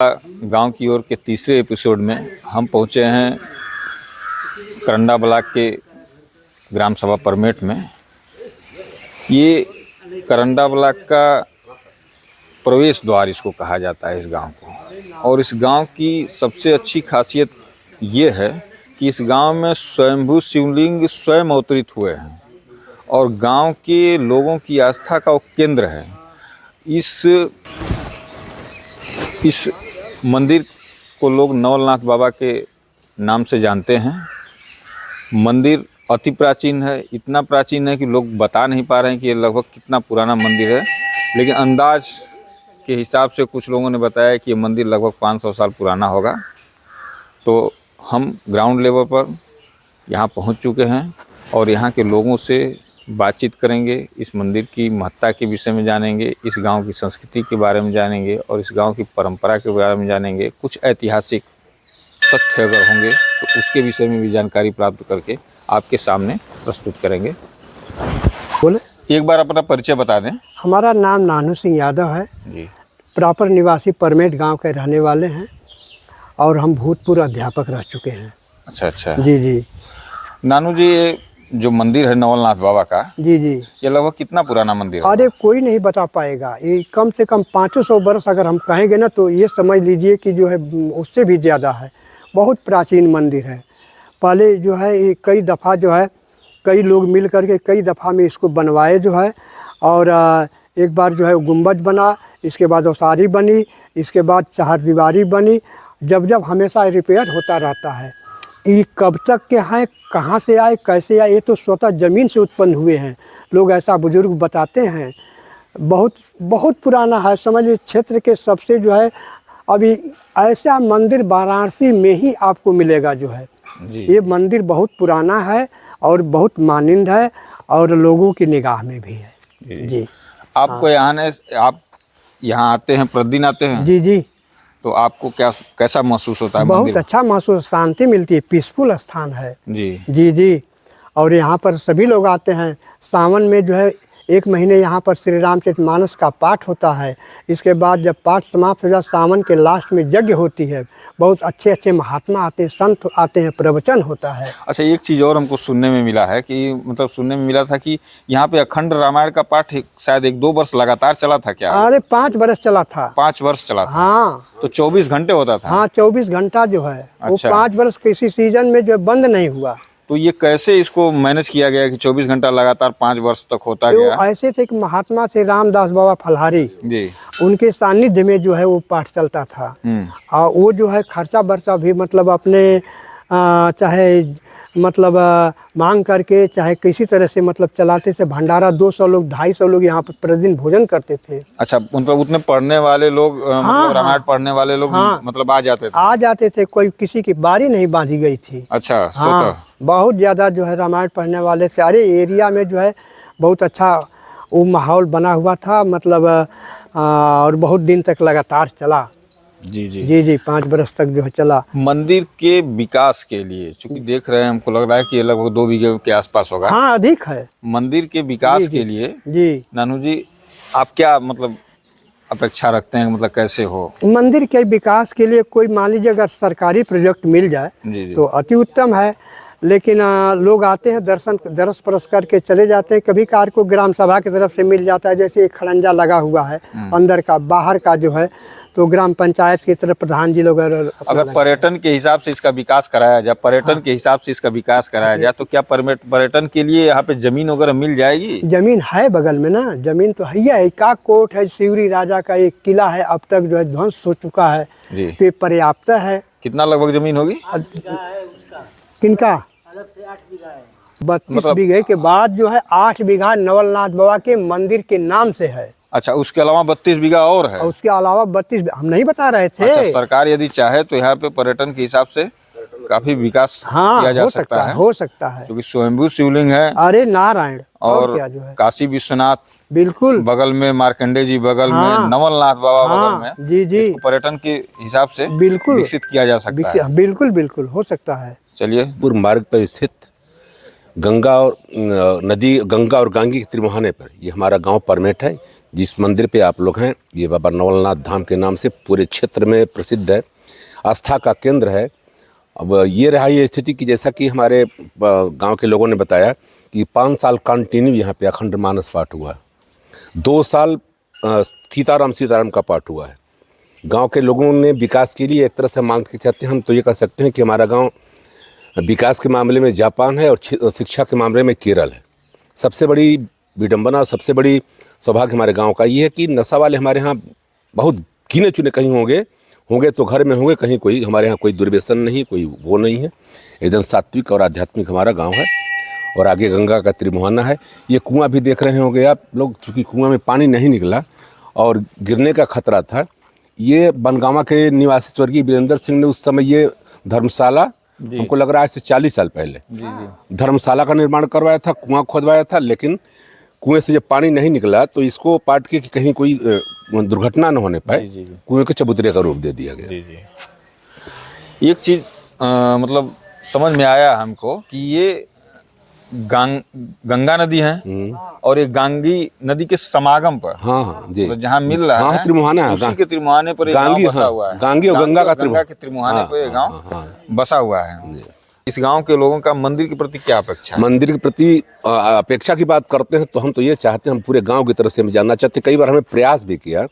गांव की ओर के तीसरे एपिसोड में हम पहुंचे हैं करंडा ब्लॉक के ग्राम सभा परमेट में। ये करंडा ब्लॉक का प्रवेश द्वार इसको कहा जाता है, इस गांव को। और इस गांव की सबसे अच्छी खासियत ये है कि इस गांव में स्वयंभू शिवलिंग स्वयं अवतरित हुए हैं और गांव के लोगों की आस्था का वो केंद्र है। इस मंदिर को लोग नवलनाथ बाबा के नाम से जानते हैं। मंदिर अति प्राचीन है, इतना प्राचीन है कि लोग बता नहीं पा रहे हैं कि ये लगभग कितना पुराना मंदिर है, लेकिन अंदाज के हिसाब से कुछ लोगों ने बताया कि ये मंदिर लगभग 500 साल पुराना होगा। तो हम ग्राउंड लेवल पर यहाँ पहुँच चुके हैं और यहाँ के लोगों से बातचीत करेंगे, इस मंदिर की महत्ता के विषय में जानेंगे, इस गांव की संस्कृति के बारे में जानेंगे और इस गांव की परंपरा के बारे में जानेंगे। कुछ ऐतिहासिक तथ्य अगर होंगे तो उसके विषय में भी जानकारी प्राप्त करके आपके सामने प्रस्तुत करेंगे। बोले, एक बार अपना परिचय बता दें। हमारा नाम नानू सिंह यादव है जी। प्रॉपर निवासी परमेट गांव के रहने वाले हैं और हम भूतपूर्व अध्यापक रह चुके हैं। अच्छा। जी जी। नानू जी, ये जो मंदिर है नवलनाथ बाबा का, जी जी, ये लगभग कितना पुराना मंदिर है? अरे कोई नहीं बता पाएगा। ये कम से कम 500 वर्ष अगर हम कहेंगे ना तो ये समझ लीजिए कि जो है उससे भी ज़्यादा है। बहुत प्राचीन मंदिर है। पहले जो है ये कई दफ़ा जो है कई लोग मिल करके कई दफ़ा में इसको बनवाए जो है। और एक बार जो है गुंबज बना, इसके बाद ओसारी बनी, इसके बाद चारदीवारी बनी। जब हमेशा रिपेयर होता रहता है। ये कब तक के हैं, कहाँ से आए, कैसे आए, ये तो स्वतः ज़मीन से उत्पन्न हुए हैं। लोग ऐसा बुजुर्ग बताते हैं। बहुत पुराना है। समझिए क्षेत्र के सबसे जो है अभी ऐसा मंदिर वाराणसी में ही आपको मिलेगा जो है। ये मंदिर बहुत पुराना है और बहुत मानिंद है और लोगों की निगाह में भी है। जी। आपको आप यहाँ आते हैं, प्रतिदिन आते हैं? जी जी। तो आपको कैसा महसूस होता है? बहुत अच्छा महसूस, शांति मिलती है, पीसफुल स्थान है। जी जी जी। और यहाँ पर सभी लोग आते हैं। सावन में जो है 1 महीने यहाँ पर श्री रामचरितमानस का पाठ होता है। इसके बाद जब पाठ समाप्त हो जाए, सावन के लास्ट में यज्ञ होती है। बहुत अच्छे महात्मा आते हैं, संत आते हैं, प्रवचन होता है। अच्छा, एक चीज़ और हमको सुनने में मिला है कि सुनने में मिला था कि यहाँ पे अखंड रामायण का पाठ शायद 1-2 वर्ष लगातार चला था क्या? अरे 5 वर्ष चला था। 5 वर्ष चला था? हाँ। तो 24 घंटे होता था? हाँ, 24 घंटा जो है। अच्छा। वो 5 वर्ष किसी सीजन में जो बंद नहीं हुआ। तो ये कैसे इसको मैनेज किया गया कि 24 घंटा लगातार 5 वर्ष तक होता तो गया? ऐसे थे कि महात्मा से रामदास बाबा फलहारी जी, उनके सानिध्य में जो है वो पाठ चलता था। और वो जो है खर्चा बर्चा भी मतलब अपने चाहे मतलब मांग करके चाहे किसी तरह से मतलब चलाते थे। भंडारा 200 लोग 250 लोग यहाँ पर प्रतिदिन भोजन करते थे। अच्छा, मतलब उतने पढ़ने वाले लोग मतलब रामायण पढ़ने वाले लोग मतलब आ जाते थे? कोई किसी की बारी नहीं बांधी गई थी। अच्छा। हाँ, बहुत ज़्यादा जो है रामायण पढ़ने वाले सारे एरिया में जो है बहुत अच्छा वो माहौल बना हुआ था। मतलब और बहुत दिन तक लगातार चला। जी जी जी जी, 5 वर्ष तक जो है चला। मंदिर के विकास के लिए, चूंकि देख रहे हैं, हमको लग रहा है कि ये लगभग 2 बीघे के आसपास होगा। हाँ, अधिक है। मंदिर के विकास के लिए जी नानू जी, आप क्या मतलब अपेक्षा रखते हैं, मतलब कैसे हो? मंदिर के विकास के लिए कोई मान लीजिए अगर सरकारी प्रोजेक्ट मिल जाए जी तो अति उत्तम है। लेकिन लोग आते हैं, दरस परस करके चले जाते हैं। कभी कार को ग्राम सभा की तरफ से मिल जाता है, जैसे एक खड़ंजा लगा हुआ है अंदर का, बाहर का जो है तो ग्राम पंचायत की तरफ प्रधान जी लोग। अगर पर्यटन के हिसाब से इसका विकास कराया जाए, तो क्या पर्यटन के लिए यहाँ पे जमीन वगैरह मिल जाएगी? जमीन है बगल में ना, जमीन तो है। एकाक कोट है, शिवरी राजा का एक किला है, अब तक जो है ध्वंस हो चुका है। तो ये पर्याप्त है। कितना लगभग जमीन होगी? किनका? 32 बीघे के बाद जो है 8 बीघा नवलनाथ बाबा के मंदिर के नाम से है। अच्छा, उसके अलावा 32 बीघा और है? और उसके अलावा 32 हम नहीं बता रहे थे। अच्छा, सरकार यदि चाहे तो यहाँ पे पर्यटन के हिसाब से काफी विकास किया जा सकता है। हो सकता है, क्योंकि स्वयंभू शिवलिंग है। अरे नारायण। और क्या जो है काशी विश्वनाथ बिल्कुल बगल में, मार्कंडे जी बगल में, नवलनाथ बाबा बगल में। जी जी, पर्यटन के हिसाब से बिल्कुल विकसित किया जा सकता है। बिल्कुल हो सकता है। चलिए। पूर्व मार्ग पर स्थित गंगा और नदी गंगा और गांगी के त्रिमुहाने पर ये हमारा गांव परमेट है। जिस मंदिर पे आप लोग हैं ये बाबा नवलनाथ धाम के नाम से पूरे क्षेत्र में प्रसिद्ध है, आस्था का केंद्र है। अब ये रहा ये स्थिति कि जैसा कि हमारे गांव के लोगों ने बताया कि 5 साल कंटिन्यू यहाँ पे अखंड मानस पाठ हुआ है, 2 साल सीताराम का पाठ हुआ है। गांव के लोगों ने विकास के लिए एक तरह से मांग के चाहते हैं, हम तो ये कह सकते हैं कि हमारा गांव विकास के मामले में जापान है और शिक्षा के मामले में केरल है। सबसे बड़ी विडंबना, सबसे बड़ी सौभाग्य हमारे गांव का ये है कि नशा वाले हमारे यहाँ बहुत गिने चुने कहीं होंगे तो घर में होंगे, कहीं कोई हमारे यहाँ कोई दुर्व्यसन नहीं, कोई वो नहीं है। एकदम सात्विक और आध्यात्मिक हमारा गांव है। और आगे गंगा का त्रिमुहाना है। ये कुआं भी देख रहे होंगे आप लोग, चूँकि कुआं में पानी नहीं निकला और गिरने का खतरा था। ये बनगांवा के निवासी स्वर्गीय वीरेंद्र सिंह ने उस समय ये धर्मशाला, हमको लग रहा है 40 साल पहले धर्मशाला का निर्माण करवाया था, कुआं खोदवाया था। लेकिन कुएं से जब पानी नहीं निकला तो इसको पाट के कि कहीं कोई दुर्घटना न होने पाए, कुएं के चबूतरे का रूप दे दिया गया। एक चीज मतलब समझ में आया हमको कि ये गंगा नदी है और एक गांगी नदी के समागम पर, हाँ जी, तो जहाँ मिल रहा है त्रिमुहाना, उसी के त्रिमुहाने पर एक गांव बसा हुआ है। गांगी और गंगा के त्रिमुहाने पर एक गांव बसा हुआ है। इस गांव के लोगों का मंदिर के प्रति क्या अपेक्षा है? मंदिर के प्रति अपेक्षा की बात करते हैं तो हम तो ये चाहते हैं, हम पूरे गांव की तरफ से हम जानना चाहते हैं। कई बार हमें प्रयास भी किया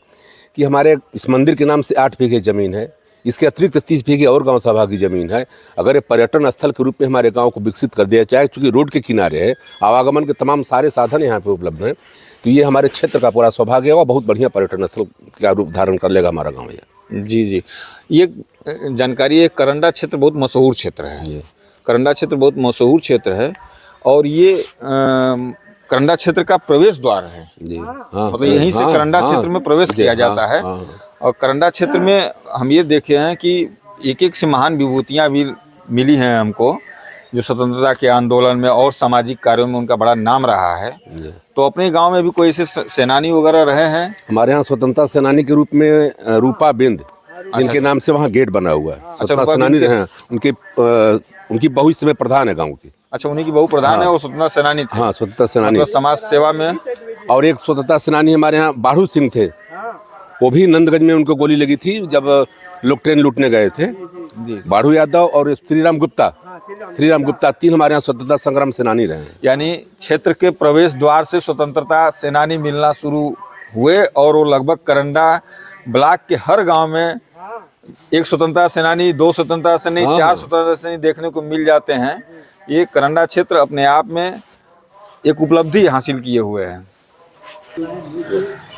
कि हमारे इस मंदिर के नाम से 8 बीघे जमीन है, इसके अतिरिक्त 30 बीघे और गांव सभा की जमीन है। अगर ये पर्यटन स्थल के रूप में हमारे गांव को विकसित कर दिया जाए, चूँकि रोड के किनारे है, आवागमन के तमाम सारे साधन यहाँ पे उपलब्ध हैं, तो ये हमारे क्षेत्र का पूरा सौभाग्य होगा। बहुत बढ़िया पर्यटन स्थल का रूप धारण कर लेगा हमारा गाँव ये। जी, ये जानकारी है। करंडा क्षेत्र बहुत मशहूर क्षेत्र है, करंडा क्षेत्र बहुत मशहूर क्षेत्र है और ये करंडा क्षेत्र का प्रवेश द्वार है जी। मतलब यहीं से करंडा क्षेत्र में प्रवेश किया जाता है। और करंडा क्षेत्र में हम ये देखे हैं कि एक से महान विभूतियाँ भी मिली हैं हमको, जो स्वतंत्रता के आंदोलन में और सामाजिक कार्यों में उनका बड़ा नाम रहा है। तो अपने गांव में भी कोई ऐसे सेनानी वगैरह रहे हैं? हमारे यहाँ स्वतंत्रता सेनानी के रूप में रूपा बिंद, जिनके नाम से वहाँ गेट बना हुआ है, स्वतंत्रता सेनानी रहे हैं। उनकी बहू इस समय प्रधान है गांव की। अच्छा, उन्हीं की बहू प्रधान है और स्वतंत्रता सेनानी थे। हाँ, स्वतंत्रता सेनानी, मतलब समाज सेवा में। और एक स्वतंत्रता सेनानी हमारे यहाँ बाढ़ू सिंह थे, वो भी नंदगंज में उनको गोली लगी थी जब लोग ट्रेन लूटने गए थे। बाढ़ू यादव और श्रीराम गुप्ता 3 हमारे यहाँ स्वतंत्रता संग्राम सेनानी रहे हैं। यानी क्षेत्र के प्रवेश द्वार से स्वतंत्रता सेनानी मिलना शुरू हुए और वो लगभग करंडा ब्लॉक के हर गांव में एक स्वतंत्रता सेनानी, 2 स्वतंत्रता सेनानी, 4 स्वतंत्रता सेनानी देखने को मिल जाते हैं। ये करंडा क्षेत्र अपने आप में एक उपलब्धि हासिल किए हुए हैं।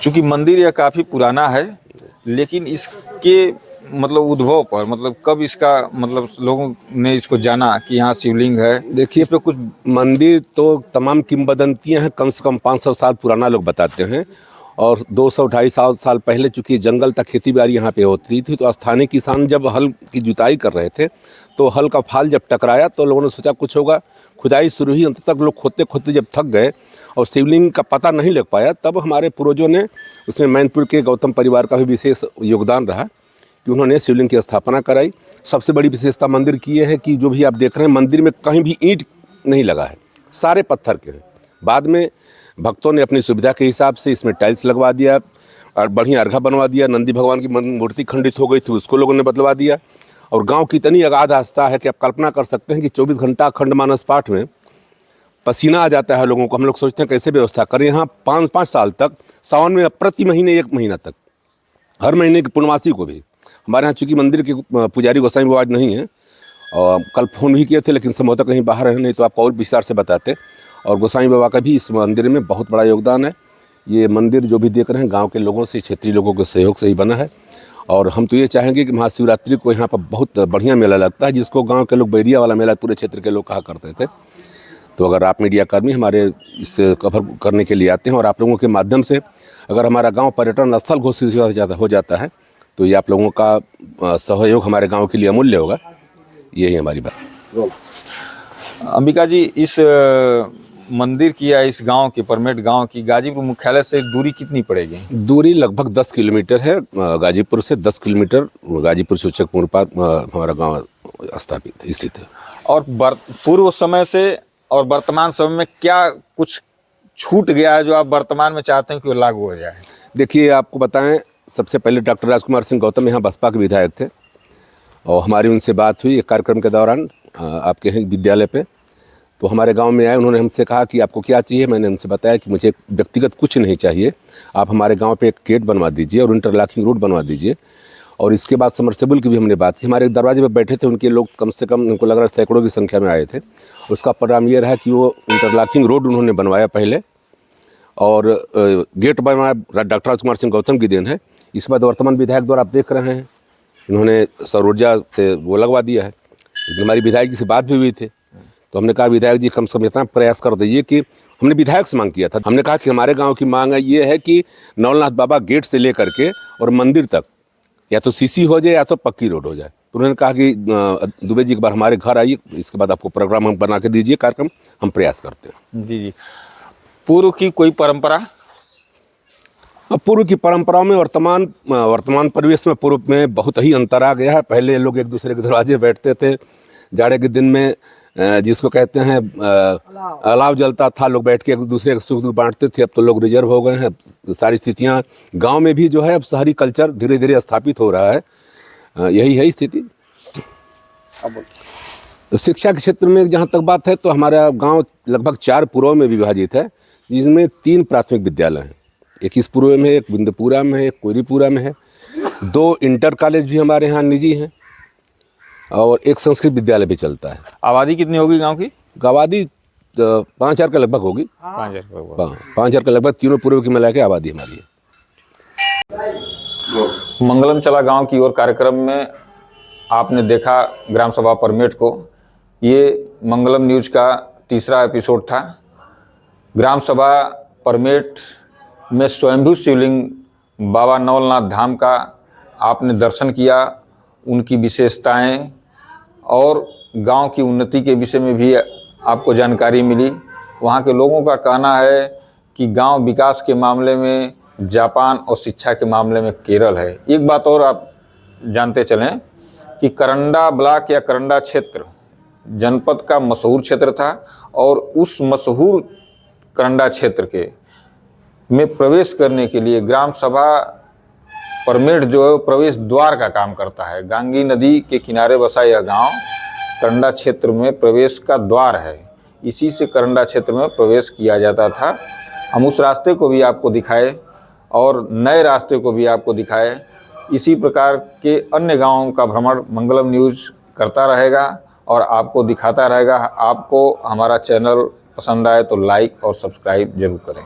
चूँकि मंदिर यह काफ़ी पुराना है, लेकिन इसके मतलब उद्भव पर, मतलब कब इसका मतलब लोगों ने इसको जाना कि यहाँ शिवलिंग है। देखिए, इस पे कुछ मंदिर तो तमाम किंवदंतियाँ हैं, कम से कम 500 साल पुराना लोग बताते हैं। और 200-250 साल पहले चूँकि जंगल तक खेती बाड़ी यहाँ पे होती थी, तो स्थानीय किसान जब हल की जुताई कर रहे थे तो हल का फाल जब टकराया तो लोगों ने सोचा कुछ होगा। खुदाई शुरू हुई, अंत तक लोग खोदते खोदते जब थक गए और शिवलिंग का पता नहीं लग पाया, तब हमारे पूर्वजों ने, उसमें मैनपुर के गौतम परिवार का भी विशेष योगदान रहा कि उन्होंने शिवलिंग की स्थापना कराई। सबसे बड़ी विशेषता मंदिर की ये है कि जो भी आप देख रहे हैं, मंदिर में कहीं भी ईंट नहीं लगा है, सारे पत्थर के हैं। बाद में भक्तों ने अपनी सुविधा के हिसाब से इसमें टाइल्स लगवा दिया और बढ़िया अर्घा बनवा दिया। नंदी भगवान की मूर्ति खंडित हो गई थी, उसको लोगों ने बदलवा दिया। और गांव की इतनी अगाध आस्था है कि आप कल्पना कर सकते हैं कि 24 घंटा अखंड मानस पाठ में पसीना आ जाता है लोगों को। हम लोग सोचते हैं कैसे व्यवस्था करें। यहाँ 5 साल तक सावन में प्रति महीने 1 महीना तक, हर महीने की पूर्णमासी को भी हमारे यहाँ, चूँकि मंदिर के पुजारी गोसाई बाबा आज नहीं है, और कल फ़ोन भी किए थे लेकिन संभवतः कहीं बाहर है, नहीं तो आपको और विस्तार से बताते। और गोसाई बाबा का भी इस मंदिर में बहुत बड़ा योगदान है। ये मंदिर जो भी देख रहे हैं गांव के लोगों से, क्षेत्रीय लोगों के सहयोग से ही बना है। और हम तो ये चाहेंगे कि महाशिवरात्रि को यहाँ पर बहुत बढ़िया मेला लगता है, जिसको गांव के लोग बैरिया वाला मेला पूरे क्षेत्र के लोग कहा करते थे। तो अगर आप मीडिया कर्मी हमारे इस कवर करने के लिए आते हैं और आप लोगों के माध्यम से अगर हमारा गाँव पर्यटन स्थल घोषित हो जाता है, तो ये आप लोगों का सहयोग हमारे गाँव के लिए अमूल्य होगा। यही हमारी बात। अंबिका जी, इस मंदिर की या इस गांव की, परमेट गांव की, गाजीपुर मुख्यालय से दूरी कितनी पड़ेगी? दूरी लगभग 10 किलोमीटर है। गाजीपुर से 10 किलोमीटर, गाजीपुर सूचकपुर पर हमारा गांव स्थापित स्थित है। और पूर्व समय से और वर्तमान समय में क्या कुछ छूट गया है जो आप वर्तमान में चाहते हैं कि वो लागू हो जाए? देखिए, आपको बताएं, सबसे पहले डॉक्टर राजकुमार सिंह गौतम यहाँ बसपा के विधायक थे और हमारी उनसे बात हुई एक कार्यक्रम के दौरान आपके यहाँ विद्यालय पे। तो हमारे गांव में आए, उन्होंने हमसे कहा कि आपको क्या चाहिए। मैंने उनसे बताया कि मुझे व्यक्तिगत कुछ नहीं चाहिए, आप हमारे गांव पे एक गेट बनवा दीजिए और इंटरलॉकिंग रोड बनवा दीजिए। और इसके बाद समरसेबल की भी हमने बात की। हमारे दरवाजे पे बैठे थे उनके लोग, कम से कम उनको लग रहा है सैकड़ों की संख्या में आए थे। उसका परिणाम ये रहा कि वो इंटरलॉकिंग रोड उन्होंने बनवाया पहले और गेट बनवाया, डॉक्टर राजकुमार सिंह गौतम की देन है। इसके बाद वर्तमान विधायक द्वारा आप देख रहे हैं, इन्होंने सौर ऊर्जा से वो लगवा दिया है। लेकिन हमारी विधायक जी से बात भी हुई थी, तो हमने कहा विधायक जी कम से कम इतना प्रयास कर दीजिए कि हमने विधायक से मांग किया था। हमने कहा कि हमारे गांव की मांग है ये है कि नवलनाथ बाबा गेट से लेकर के और मंदिर तक या तो सीसी हो जाए या तो पक्की रोड हो जाए। तो उन्होंने कहा कि दुबे जी एक बार हमारे घर आइए, इसके बाद आपको प्रोग्राम हम बना के दीजिए, कार्यक्रम हम प्रयास करते हैं। जी जी। पूर्व की कोई परंपरा? पूर्व की परंपराओं में वर्तमान परिवेश में पूर्व में बहुत ही अंतर आ गया है। पहले लोग एक दूसरे के दरवाजे बैठते थे, जाड़े के दिन में जिसको कहते हैं अलाव जलता था, लोग बैठ के एक दूसरे के सुख दुख बांटते थे। अब तो लोग रिजर्व हो गए हैं। सारी स्थितियां गांव में भी जो है अब शहरी कल्चर धीरे धीरे स्थापित हो रहा है। यही है स्थिति। शिक्षा के क्षेत्र में जहां तक बात है तो हमारा गांव लगभग 4 पुरों में विभाजित है, जिसमें 3 प्राथमिक विद्यालय हैं। एक इस पूर्व में है, एक बिंदपुरा में है, एक कोयरीपुरा में है। 2 इंटर कॉलेज भी हमारे यहाँ निजी हैं और एक संस्कृत विद्यालय भी चलता है। आबादी कितनी होगी गांव की? आबादी 5,000 के लगभग होगी। 5,000 के लगभग, तीनों पूर्व की मिला के आबादी हमारी है। मंगलम चला गांव की ओर कार्यक्रम में आपने देखा ग्राम सभा परमेट को। ये मंगलम न्यूज़ का तीसरा एपिसोड था। ग्राम सभा परमेट में स्वयंभू शिवलिंग बाबा नवलनाथ धाम का आपने दर्शन किया, उनकी विशेषताएं और गांव की उन्नति के विषय में भी आपको जानकारी मिली। वहां के लोगों का कहना है कि गांव विकास के मामले में जापान और शिक्षा के मामले में केरल है। एक बात और आप जानते चलें कि करंडा ब्लॉक या करंडा क्षेत्र जनपद का मशहूर क्षेत्र था और उस मशहूर करंडा क्षेत्र के में प्रवेश करने के लिए ग्राम सभा परमेट जो है प्रवेश द्वार का काम करता है। गांगी नदी के किनारे बसा यह गांव करंडा क्षेत्र में प्रवेश का द्वार है। इसी से करंडा क्षेत्र में प्रवेश किया जाता था। हम उस रास्ते को भी आपको दिखाए और नए रास्ते को भी आपको दिखाए। इसी प्रकार के अन्य गांवों का भ्रमण मंगलम न्यूज़ करता रहेगा और आपको दिखाता रहेगा। आपको हमारा चैनल पसंद आए तो लाइक और सब्सक्राइब जरूर करें।